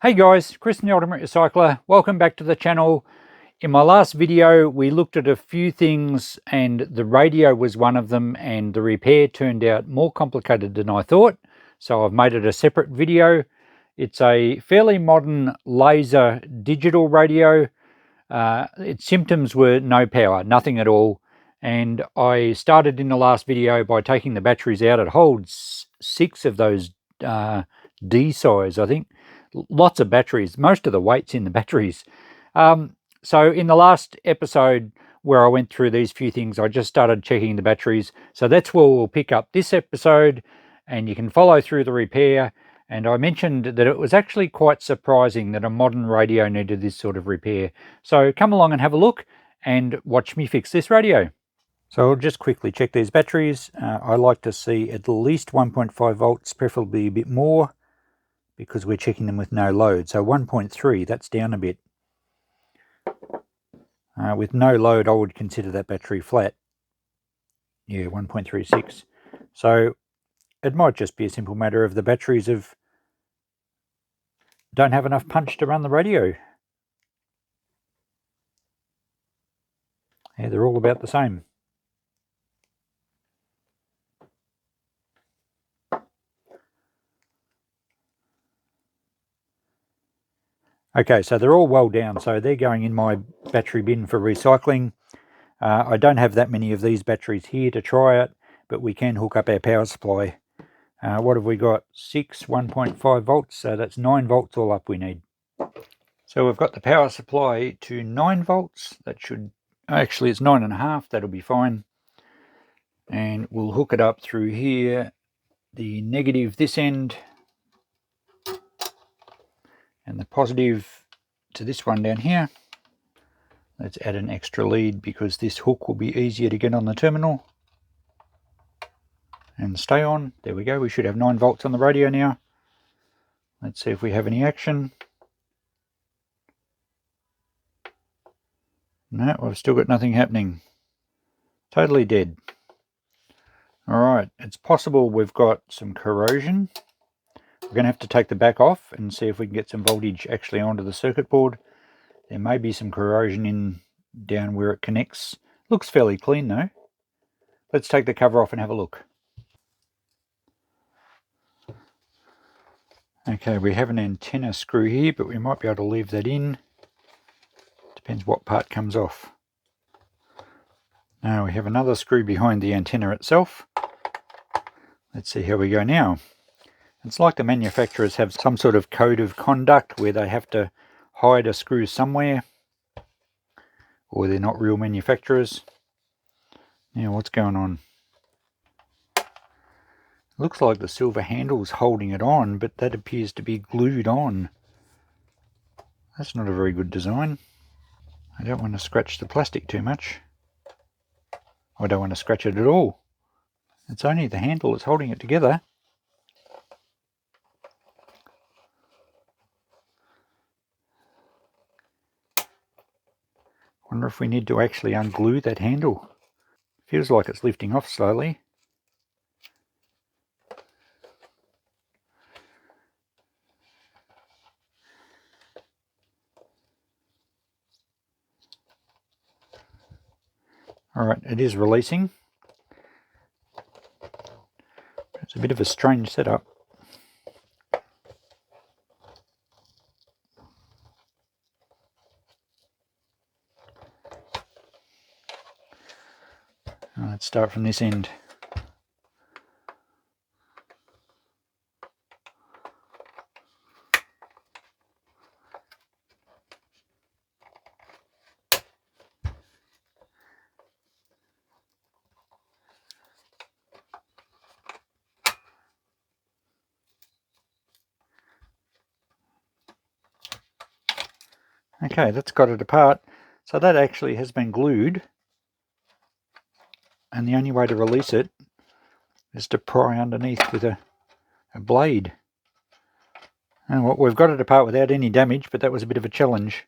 Hey guys, Chris the Ultimate Recycler. Welcome back to the channel. In my last video we looked at a few things and the radio was one of them, and the repair turned out more complicated than I thought, so I've made it a separate video. It's a fairly modern laser digital radio. Its symptoms were no power, nothing at all, and I started in the last video by taking the batteries out. It holds 6 of those D size, I think. Lots of batteries, most of the weight's in the batteries. So in the last episode where I went through these few things, I just started checking the batteries. So that's where we'll pick up this episode, and you can follow through the repair. And I mentioned that it was actually quite surprising that a modern radio needed this sort of repair. So come along and have a look and watch me fix this radio. So I'll just quickly check these batteries. I like to see at least 1.5 volts, preferably a bit more, because we're checking them with no load. So 1.3, that's down a bit. With no load, I would consider that battery flat. Yeah, 1.36. So it might just be a simple matter of the batteries don't have enough punch to run the radio. Yeah, they're all about the same. Okay, so they're all well down, so they're going in my battery bin for recycling. I don't have that many of these batteries here to try it, but we can hook up our power supply. What have we got? 6 1.5 volts, so that's 9 volts all up we need. So we've got the power supply to 9 volts. That should, actually it's 9.5, that'll be fine. And we'll hook it up through here, the negative this end, and the positive to this one down here. Let's add an extra lead because this hook will be easier to get on the terminal and stay on. There we go, we should have 9 volts on the radio now. Let's see if we have any action. No, I've still got nothing happening. Totally dead. Alright, it's possible we've got some corrosion. We're going to have to take the back off and see if we can get some voltage actually onto the circuit board. There may be some corrosion in down where it connects. Looks fairly clean though. Let's take the cover off and have a look. Okay, we have an antenna screw here, but we might be able to leave that in. Depends what part comes off. Now we have another screw behind the antenna itself. Let's see how we go now. It's like the manufacturers have some sort of code of conduct where they have to hide a screw somewhere, or they're not real manufacturers. Now what's going on? Looks like the silver handle's holding it on, but that appears to be glued on. That's not a very good design. I don't want to scratch the plastic too much. I don't want to scratch it at all. It's only the handle that's holding it together. Wonder if we need to actually unglue that handle. Feels like it's lifting off slowly. Alright, it is releasing. It's a bit of a strange setup. Let's start from this end. Okay, that's got it apart. So that actually has been glued, and the only way to release it is to pry underneath with a blade. And what, we've got it apart without any damage, but that was a bit of a challenge.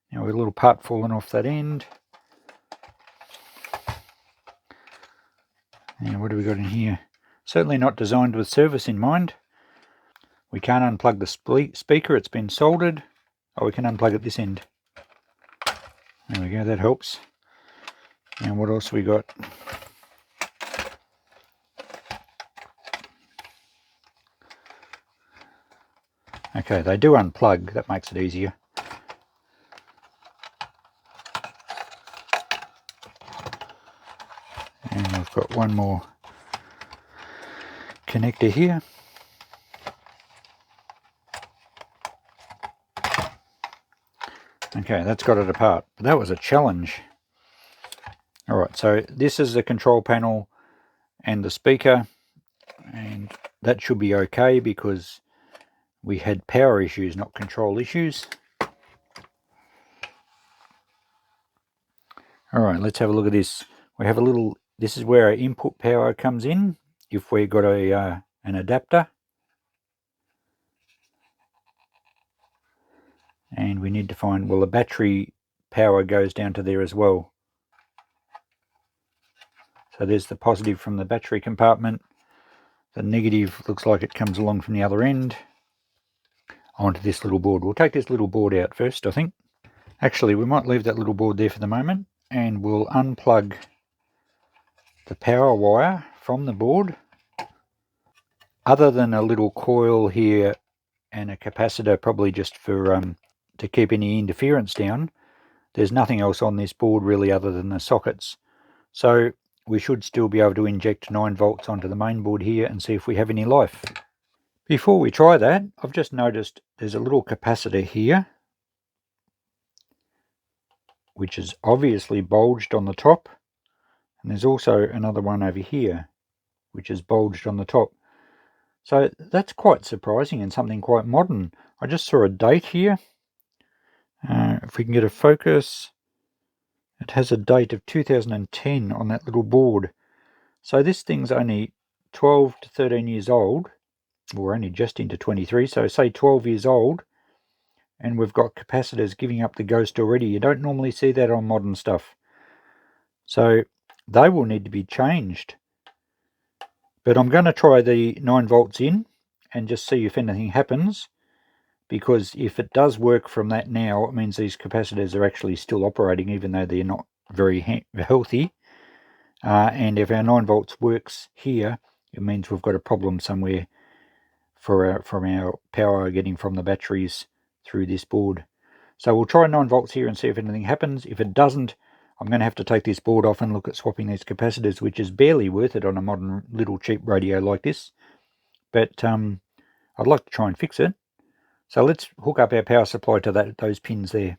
Now with a little part falling off that end. And what do we got in here? Certainly not designed with service in mind. We can't unplug the speaker, it's been soldered. Oh, we can unplug at this end. There we go, that helps. And what else we got? Okay, they do unplug, that makes it easier. And we've got one more connector here. Okay, that's got it apart. But that was a challenge. Alright, so this is the control panel and the speaker, and that should be okay because we had power issues, not control issues. Alright, let's have a look at this. We have a little, this is where our input power comes in, if we've got a an adapter. And we need to find, well, the battery power goes down to there as well. So there's the positive from the battery compartment. The negative looks like it comes along from the other end onto this little board. We'll take this little board out first, I think. Actually, we might leave that little board there for the moment, and we'll unplug the power wire from the board. Other than a little coil here and a capacitor, probably just for to keep any interference down, there's nothing else on this board really other than the sockets. So we should still be able to inject 9 volts onto the main board here and see if we have any life. Before we try that, I've just noticed there's a little capacitor here, which is obviously bulged on the top, and there's also another one over here, which is bulged on the top. So that's quite surprising and something quite modern. I just saw a date here. If we can get a focus, it has a date of 2010 on that little board. So this thing's only 12 to 13 years old. We're only just into 23, so say 12 years old, and we've got capacitors giving up the ghost already. You don't normally see that on modern stuff. So they will need to be changed. But I'm going to try the 9 volts in and just see if anything happens, because if it does work from that now, it means these capacitors are actually still operating even though they're not very healthy. And if our 9 volts works here, it means we've got a problem somewhere from our power getting from the batteries through this board. So we'll try 9 volts here and see if anything happens. If it doesn't, I'm going to have to take this board off and look at swapping these capacitors, which is barely worth it on a modern little cheap radio like this. But I'd like to try and fix it. So let's hook up our power supply to those pins there.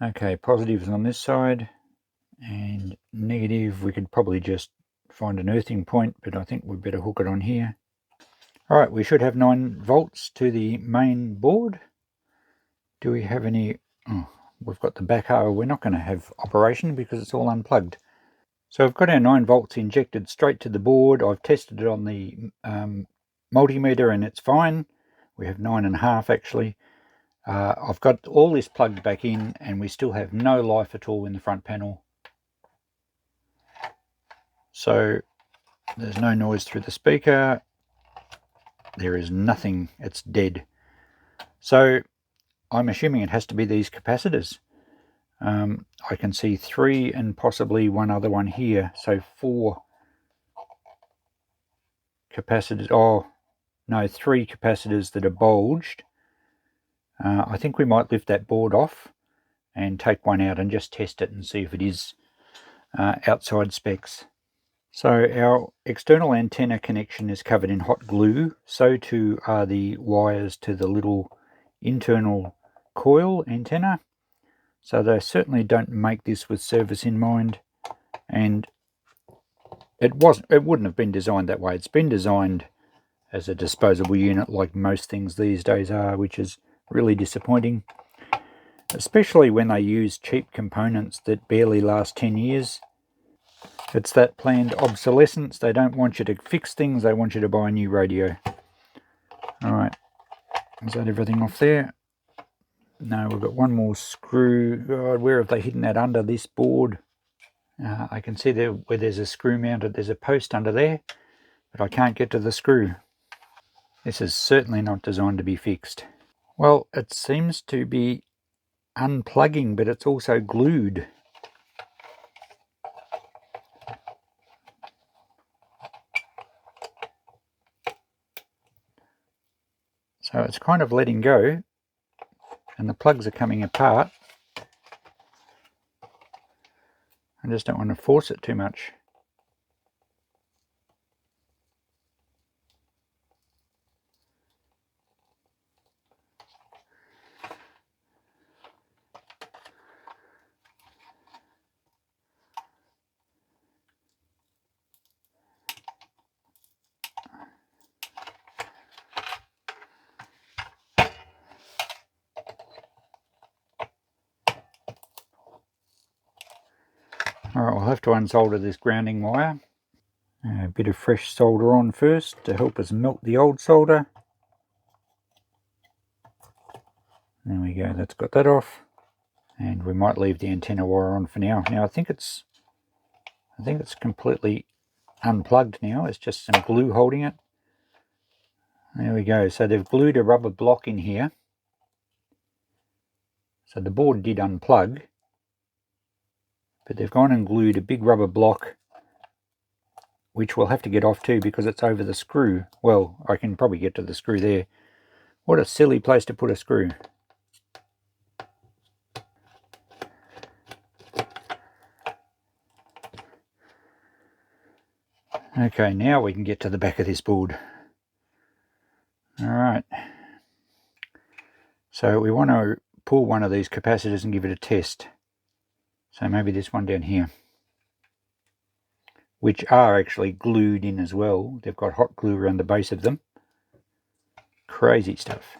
Okay, positive is on this side, and negative, we could probably just find an earthing point, but I think we'd better hook it on here. Alright, we should have 9 volts to the main board. Do we have any... Oh, we've got the backhoe. We're not going to have operation because it's all unplugged. So I've got our 9 volts injected straight to the board. I've tested it on the multimeter and it's fine. We have 9.5 actually. I've got all this plugged back in and we still have no life at all in the front panel. So there's no noise through the speaker. There is nothing, it's dead. So I'm assuming it has to be these capacitors. I can see 3 and possibly one other one here, so 4 capacitors. Oh no, 3 capacitors that are bulged. I think we might lift that board off and take one out and just test it and see if it is outside specs. So our external antenna connection is covered in hot glue, so too are the wires to the little internal coil antenna. So they certainly don't make this with service in mind, and it wouldn't have been designed that way. It's been designed as a disposable unit like most things these days are, which is really disappointing, especially when they use cheap components that barely last 10 years. It's that planned obsolescence. They don't want you to fix things, they want you to buy a new radio. Alright, is that everything off there? No, we've got one more screw. God, where have they hidden that under this board? I can see there where there's a screw mounted, there's a post under there, but I can't get to the screw. This is certainly not designed to be fixed. Well, it seems to be unplugging, but it's also glued. So it's kind of letting go, and the plugs are coming apart. I just don't want to force it too much. Alright, we'll have to unsolder this grounding wire. A bit of fresh solder on first to help us melt the old solder. There we go, that's got that off. And we might leave the antenna wire on for now. Now I think it's completely unplugged now. It's just some glue holding it. There we go. So they've glued a rubber block in here. So the board did unplug, but they've gone and glued a big rubber block, which we'll have to get off too because it's over the screw. Well, I can probably get to the screw there. What a silly place to put a screw. Okay, now we can get to the back of this board. Alright. So we want to pull one of these capacitors and give it a test. So maybe this one down here, which are actually glued in as well. They've got hot glue around the base of them. Crazy stuff.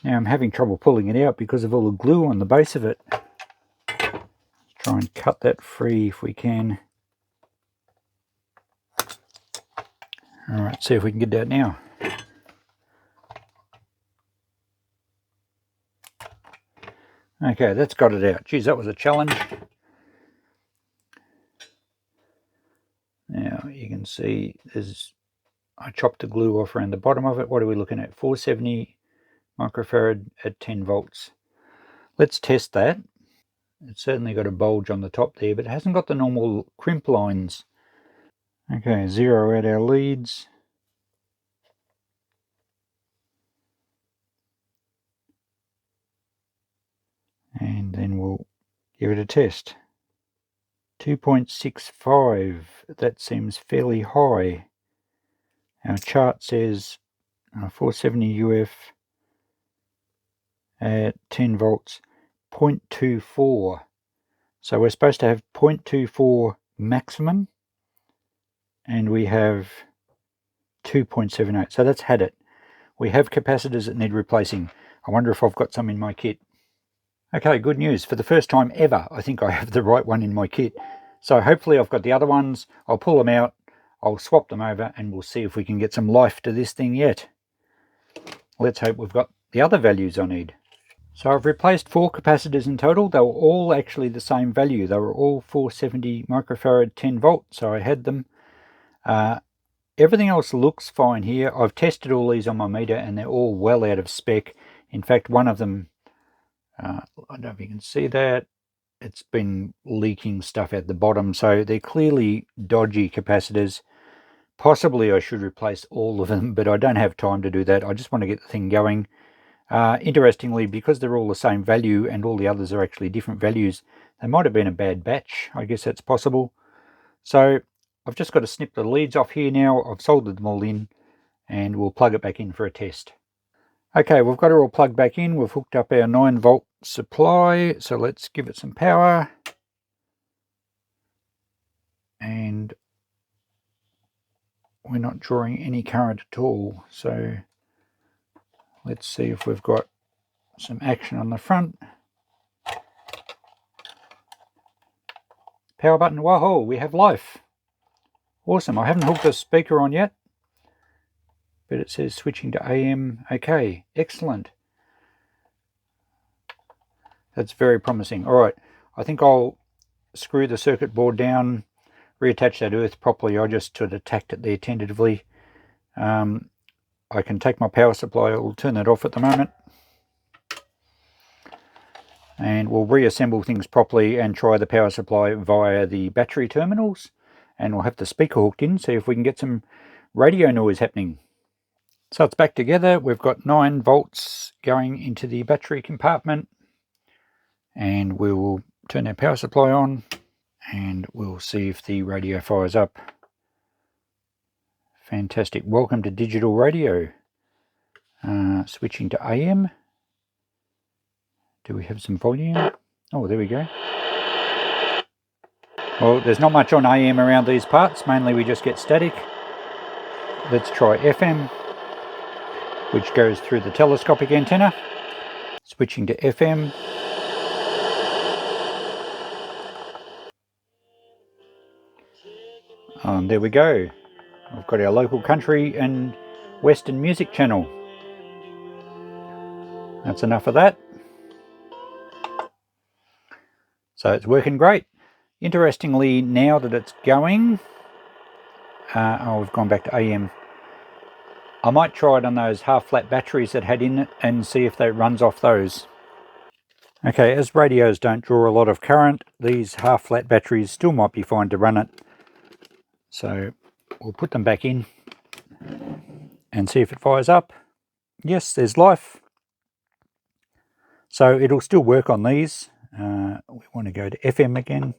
Now I'm having trouble pulling it out because of all the glue on the base of it. Let's try and cut that free if we can. Alright, see if we can get that now. Okay, that's got it out. Geez, that was a challenge. Now you can see I chopped the glue off around the bottom of it. What are we looking at? 470 microfarad at 10 volts. Let's test that. It's certainly got a bulge on the top there, but it hasn't got the normal crimp lines. Okay, zero out our leads. And then we'll give it a test. 2.65, that seems fairly high. Our chart says 470 UF at 10 volts, 0.24. So we're supposed to have 0.24 maximum, and we have 2.78. So that's had it. We have capacitors that need replacing. I wonder if I've got some in my kit. Okay, good news. For the first time ever, I think I have the right one in my kit. So hopefully I've got the other ones. I'll pull them out, I'll swap them over, and we'll see if we can get some life to this thing yet. Let's hope we've got the other values I need. So I've replaced 4 capacitors in total. They were all actually the same value. They were all 470 microfarad 10 volt, so I had them. Everything else looks fine here. I've tested all these on my meter and they're all well out of spec. In fact, one of them, I don't know if you can see that, it's been leaking stuff at the bottom, so they're clearly dodgy capacitors. Possibly I should replace all of them, but I don't have time to do that. I just want to get the thing going. Interestingly, because they're all the same value and all the others are actually different values, they might have been a bad batch. I guess that's possible. So I've just got to snip the leads off here now. I've soldered them all in, and we'll plug it back in for a test. Okay, we've got it all plugged back in. We've hooked up our 9 volt supply, so let's give it some power. And we're not drawing any current at all, so let's see if we've got some action on the front. Power button, whoa, we have life. Awesome. I haven't hooked the speaker on yet, but it says switching to AM. Okay, excellent. That's very promising. All right, I think I'll screw the circuit board down, reattach that earth properly. I just sort of tacked it there tentatively. I can take my power supply, I'll turn that off at the moment. And we'll reassemble things properly and try the power supply via the battery terminals. And we'll have the speaker hooked in, see if we can get some radio noise happening. So it's back together. We've got 9 volts going into the battery compartment. And we will turn our power supply on and we'll see if the radio fires up. Fantastic. Welcome to digital radio. Switching to AM. Do we have some volume? Oh, there we go. Well, there's not much on AM around these parts. Mainly we just get static. Let's try FM, which goes through the telescopic antenna. Switching to FM. And there we go. We've got our local country and western music channel. That's enough of that. So it's working great. Interestingly, now that it's going, we've gone back to AM. I might try it on those half-flat batteries that had in it and see if that runs off those. Okay, as radios don't draw a lot of current, these half-flat batteries still might be fine to run it. So we'll put them back in and see if it fires up. Yes, there's life. So it'll still work on these. We want to go to FM again.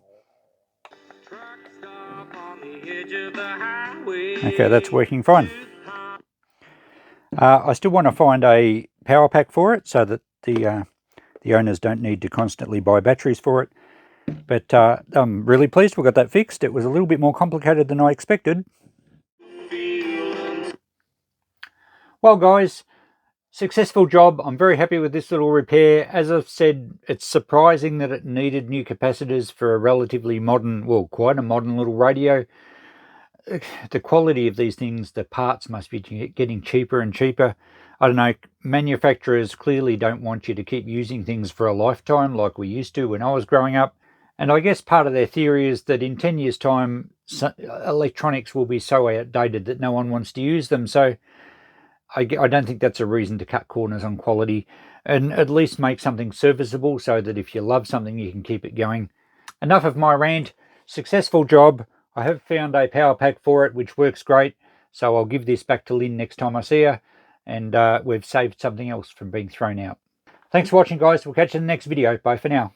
Okay, that's working fine. I still want to find a power pack for it so that the owners don't need to constantly buy batteries for it. But I'm really pleased we got that fixed. It was a little bit more complicated than I expected. Well guys, successful job. I'm very happy with this little repair. As I've said, it's surprising that it needed new capacitors for a relatively modern, well, quite a modern little radio. The quality of these things, the parts must be getting cheaper and cheaper. I don't know, manufacturers clearly don't want you to keep using things for a lifetime like we used to when I was growing up. And I guess part of their theory is that in 10 years' time, electronics will be so outdated that no one wants to use them. So I don't think that's a reason to cut corners on quality, and at least make something serviceable so that if you love something, you can keep it going. Enough of my rant. Successful job. I have found a power pack for it, which works great. So I'll give this back to Lynn next time I see her. And we've saved something else from being thrown out. Thanks for watching, guys. We'll catch you in the next video. Bye for now.